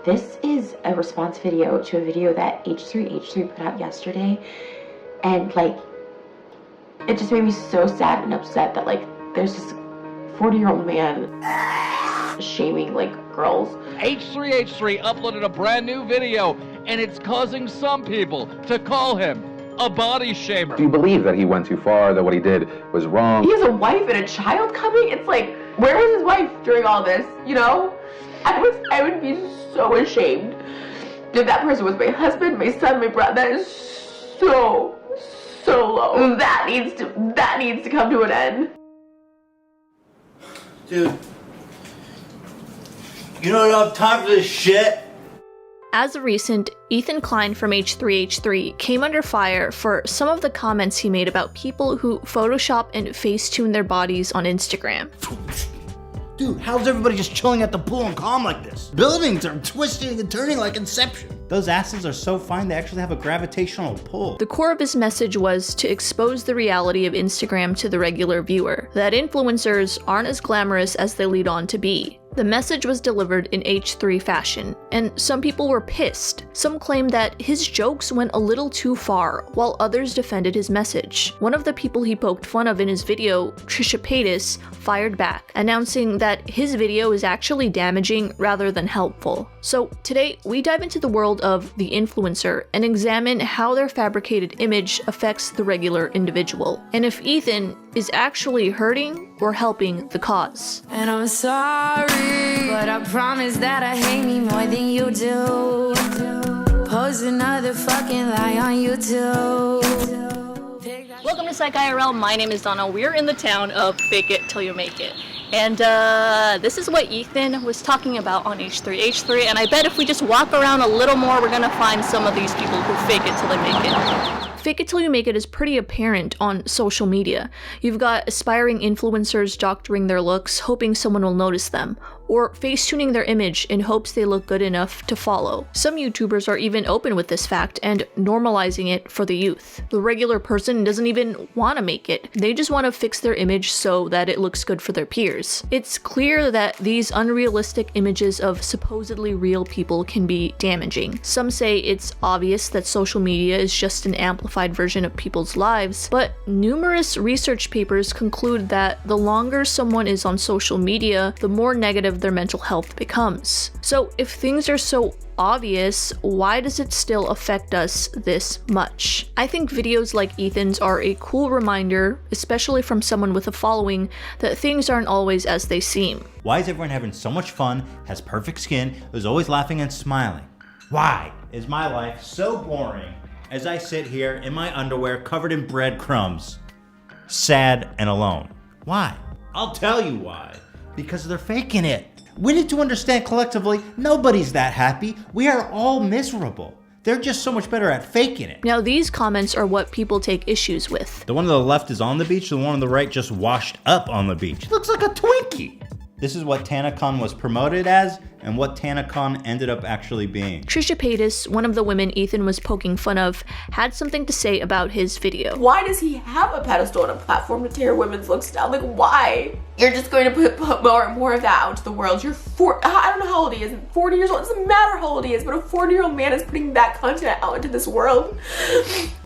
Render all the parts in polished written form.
This is a response video to a video that H3H3 put out yesterday, and like, it just made me so sad and upset that like there's this 40-year-old man shaming like girls. H3H3 uploaded a brand new video, and it's causing some people to call him a body shamer. Do you believe that he went too far, that what he did was wrong? He has a wife and a child coming. It's like, where was his wife during all this, you know? I would be so ashamed if that person was my husband, my son, my brother. That is so low. That needs to come to an end. Dude, you don't have time for this shit? As of recent, Ethan Klein from H3H3 came under fire for some of the comments he made about people who Photoshop and Facetune their bodies on Instagram. Dude, how's everybody just chilling at the pool and calm like this? Buildings are twisting and turning like Inception. Those asses are so fine they actually have a gravitational pull. The core of his message was to expose the reality of Instagram to the regular viewer, that influencers aren't as glamorous as they lead on to be. The message was delivered in H3 fashion, and some people were pissed. Some claimed that his jokes went a little too far, while others defended his message. One of the people he poked fun of in his video, Trisha Paytas, fired back, announcing that his video is actually damaging rather than helpful. So today, we dive into the world of the influencer and examine how their fabricated image affects the regular individual, and if Ethan is actually hurting or helping the cause. And I'm sorry, but I promise that I hate me more than you do. Post another fucking lie on YouTube. Welcome to Psych IRL. My name is Donna. We're in the town of Fake It Till You Make It. And this is what Ethan was talking about on H3H3, and I bet if we just walk around a little more, we're gonna find some of these people who fake it till they make it. Fake it till you make it is pretty apparent on social media. You've got aspiring influencers doctoring their looks, hoping someone will notice them, or face-tuning their image in hopes they look good enough to follow. Some YouTubers are even open with this fact and normalizing it for the youth. The regular person doesn't even want to make it. They just want to fix their image so that it looks good for their peers. It's clear that these unrealistic images of supposedly real people can be damaging. Some say it's obvious that social media is just an amplified version of people's lives, but numerous research papers conclude that the longer someone is on social media, the more negative their mental health becomes. So if things are so obvious, why does it still affect us this much? I think videos like Ethan's are a cool reminder, especially from someone with a following, that things aren't always as they seem. Why is everyone having so much fun, has perfect skin, is always laughing and smiling? Why is my life so boring as I sit here in my underwear covered in breadcrumbs, sad and alone? Why? I'll tell you why. Because they're faking it. We need to understand collectively, nobody's that happy. We are all miserable. They're just so much better at faking it. Now these comments are what people take issues with. The one on the left is on the beach, the one on the right just washed up on the beach. Looks like a Twinkie. This is what TanaCon was promoted as and what TanaCon ended up actually being. Trisha Paytas, one of the women Ethan was poking fun of, had something to say about his video. Why does he have a pedestal and a platform to tear women's looks down? Like, why? You're just going to put more and more of that out to the world. You're I don't know how old he is, 40 years old. It doesn't matter how old he is, but a 40-year-old man is putting that content out into this world.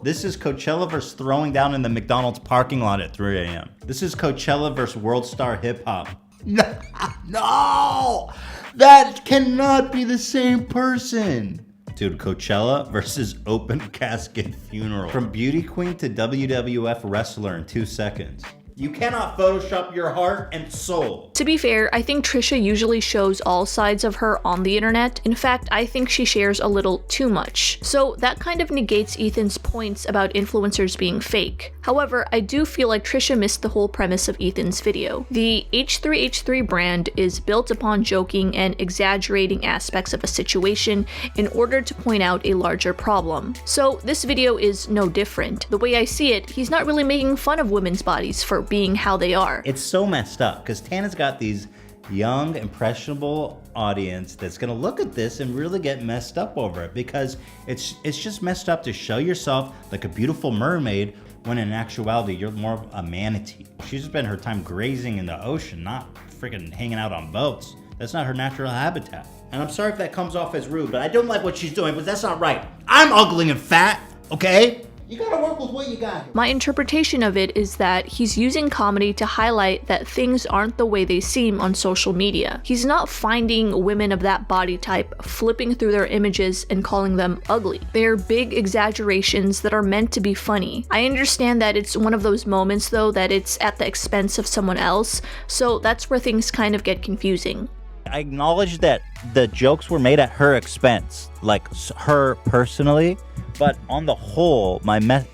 This is Coachella versus throwing down in the McDonald's parking lot at 3 a.m. This is Coachella versus World Star Hip Hop. No! That cannot be the same person. Dude, Coachella versus open casket funeral. From beauty queen to WWF wrestler in 2 seconds. You cannot Photoshop your heart and soul. To be fair, I think Trisha usually shows all sides of her on the internet. In fact, I think she shares a little too much. So that kind of negates Ethan's points about influencers being fake. However, I do feel like Trisha missed the whole premise of Ethan's video. The H3H3 brand is built upon joking and exaggerating aspects of a situation in order to point out a larger problem. So this video is no different. The way I see it, he's not really making fun of women's bodies for being how they are. It's so messed up because Tana's got these young, impressionable audience that's gonna look at this and really get messed up over it because it's just messed up to show yourself like a beautiful mermaid when in actuality you're more of a manatee. She's spent her time grazing in the ocean, not freaking hanging out on boats. That's not her natural habitat. And I'm sorry if that comes off as rude, but I don't like what she's doing, but that's not right. I'm ugly and fat, okay? You gotta work with what you got. My interpretation of it is that he's using comedy to highlight that things aren't the way they seem on social media. He's not finding women of that body type, flipping through their images and calling them ugly. They're big exaggerations that are meant to be funny. I understand that it's one of those moments though that it's at the expense of someone else, so that's where things kind of get confusing. I acknowledge that the jokes were made at her expense, like her personally, but on the whole,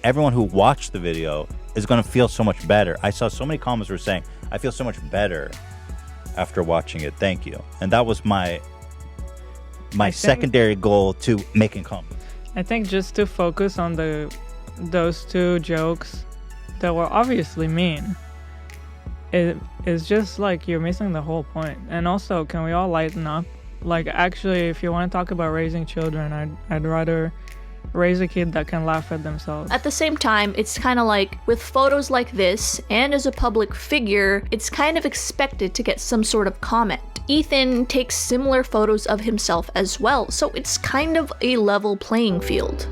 everyone who watched the video is going to feel so much better. I saw so many comments were saying, I feel so much better after watching it. Thank you. And that was my secondary goal to making comments. I think just to focus on those two jokes that were obviously mean, it is just like you're missing the whole point. And also, can we all lighten up? Like, actually, if you want to talk about raising children, I'd rather raise a kid that can laugh at themselves. At the same time, it's kind of like with photos like this, and as a public figure, it's kind of expected to get some sort of comment. Ethan takes similar photos of himself as well, so it's kind of a level playing field.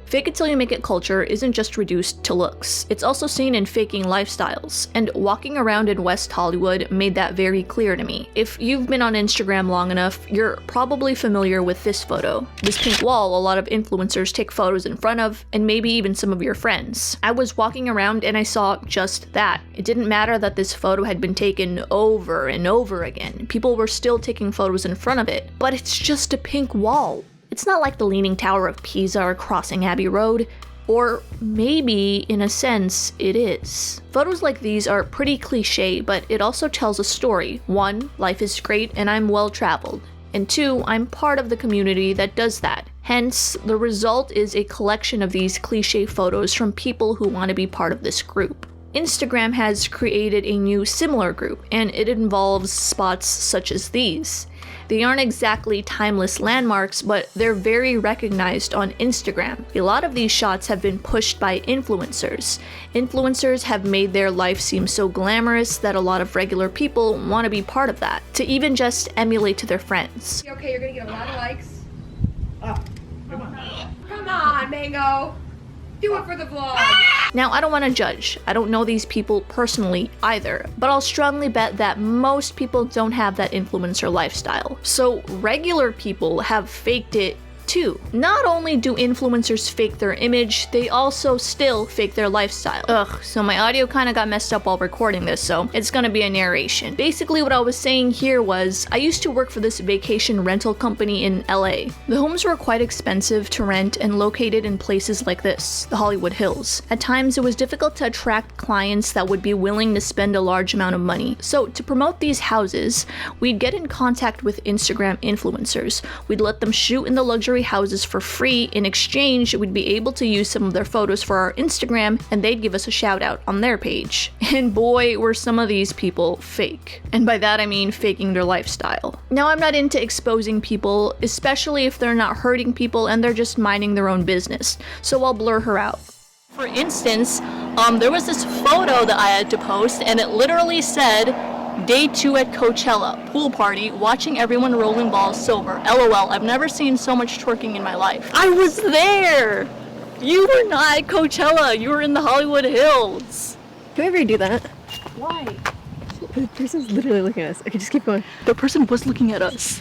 Fake it till you make it culture isn't just reduced to looks. It's also seen in faking lifestyles, and walking around in West Hollywood made that very clear to me. If you've been on Instagram long enough, you're probably familiar with this photo. This pink wall a lot of influencers take photos in front of, and maybe even some of your friends. I was walking around and I saw just that. It didn't matter that this photo had been taken over and over again. People were still taking photos in front of it, but it's just a pink wall. It's not like the Leaning Tower of Pisa or Crossing Abbey Road, or maybe, in a sense, it is. Photos like these are pretty cliche, but it also tells a story. 1, life is great and I'm well traveled. And 2, I'm part of the community that does that. Hence, the result is a collection of these cliche photos from people who want to be part of this group. Instagram has created a new similar group, and it involves spots such as these. They aren't exactly timeless landmarks, but they're very recognized on Instagram. A lot of these shots have been pushed by influencers. Influencers have made their life seem so glamorous that a lot of regular people want to be part of that, to even just emulate to their friends. Okay, you're gonna get a lot of likes. Come on, Mango. Do it for the vlog. Now, I don't want to judge. I don't know these people personally either, but I'll strongly bet that most people don't have that influencer lifestyle. So regular people have faked it too. Not only do influencers fake their image, they also still fake their lifestyle. Ugh, so my audio kind of got messed up while recording this, so it's gonna be a narration. Basically what I was saying here was, I used to work for this vacation rental company in LA. The homes were quite expensive to rent and located in places like this, the Hollywood Hills. At times it was difficult to attract clients that would be willing to spend a large amount of money. So to promote these houses, we'd get in contact with Instagram influencers. We'd let them shoot in the luxury houses for free. In exchange, we'd be able to use some of their photos for our Instagram, and they'd give us a shout out on their page. And boy, were some of these people fake. And by that I mean faking their lifestyle. Now, I'm not into exposing people, especially if they're not hurting people and they're just minding their own business, so I'll blur her out. For instance, there was this photo that I had to post, and it literally said, Day 2 at Coachella, pool party, watching everyone rolling balls sober. LOL, I've never seen so much twerking in my life. I was there! You were not at Coachella, you were in the Hollywood Hills. Can we redo that? Why? The person's literally looking at us. Okay, just keep going. The person was looking at us.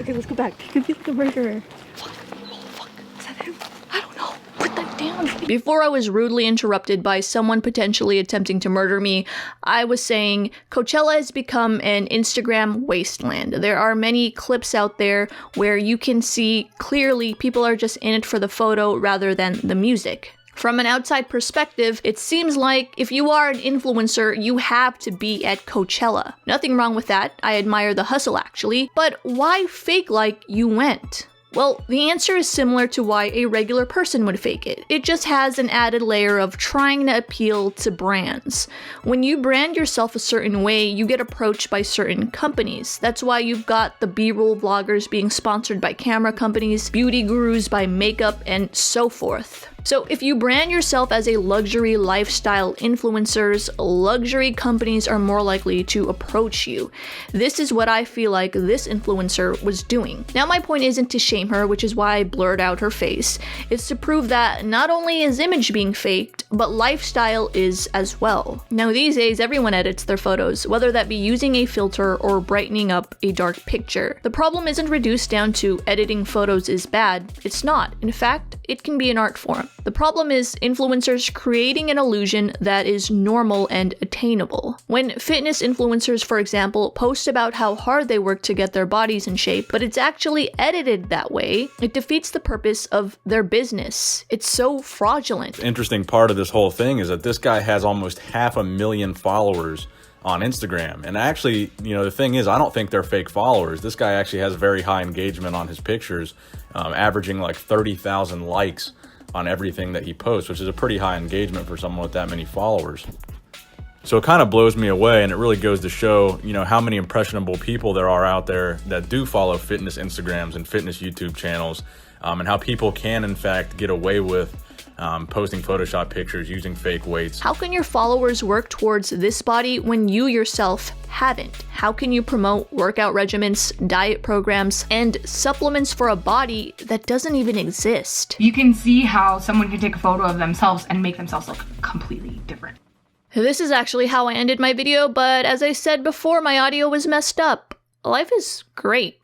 Okay, let's go back. He could be like a murderer. Fuck. Is that him? I don't know. Put that down. Before I was rudely interrupted by someone potentially attempting to murder me, I was saying Coachella has become an Instagram wasteland. There are many clips out there where you can see clearly people are just in it for the photo rather than the music. From an outside perspective, it seems like if you are an influencer, you have to be at Coachella. Nothing wrong with that. I admire the hustle actually, but why fake like you went? Well, the answer is similar to why a regular person would fake it. It just has an added layer of trying to appeal to brands. When you brand yourself a certain way, you get approached by certain companies. That's why you've got the B-roll vloggers being sponsored by camera companies, beauty gurus by makeup, and so forth. So if you brand yourself as a luxury lifestyle influencers, luxury companies are more likely to approach you. This is what I feel like this influencer was doing. Now my point isn't to shame her, which is why I blurred out her face. It's to prove that not only is image being faked, but lifestyle is as well. Now these days everyone edits their photos, whether that be using a filter or brightening up a dark picture. The problem isn't reduced down to editing photos is bad. It's not. In fact, it can be an art form. The problem is influencers creating an illusion that is normal and attainable. When fitness influencers, for example, post about how hard they work to get their bodies in shape, but it's actually edited that way, it defeats the purpose of their business. It's so fraudulent. The interesting part of this whole thing is that this guy has almost 500,000 followers on Instagram. And actually, the thing is, I don't think they're fake followers. This guy actually has very high engagement on his pictures, averaging like 30,000 likes on everything that he posts, which is a pretty high engagement for someone with that many followers. So it kind of blows me away, and it really goes to show, how many impressionable people there are out there that do follow fitness Instagrams and fitness YouTube channels, and how people can, in fact, get away with posting Photoshop pictures using fake weights. How can your followers work towards this body when you yourself haven't? How can you promote workout regimens, diet programs, and supplements for a body that doesn't even exist? You can see how someone can take a photo of themselves and make themselves look completely different. This is actually how I ended my video, but as I said before, my audio was messed up. Life is great.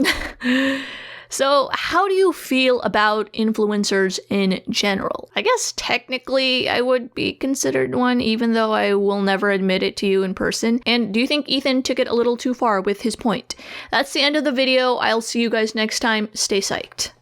So how do you feel about influencers in general? I guess technically I would be considered one, even though I will never admit it to you in person. And do you think Ethan took it a little too far with his point? That's the end of the video. I'll see you guys next time. Stay psyched.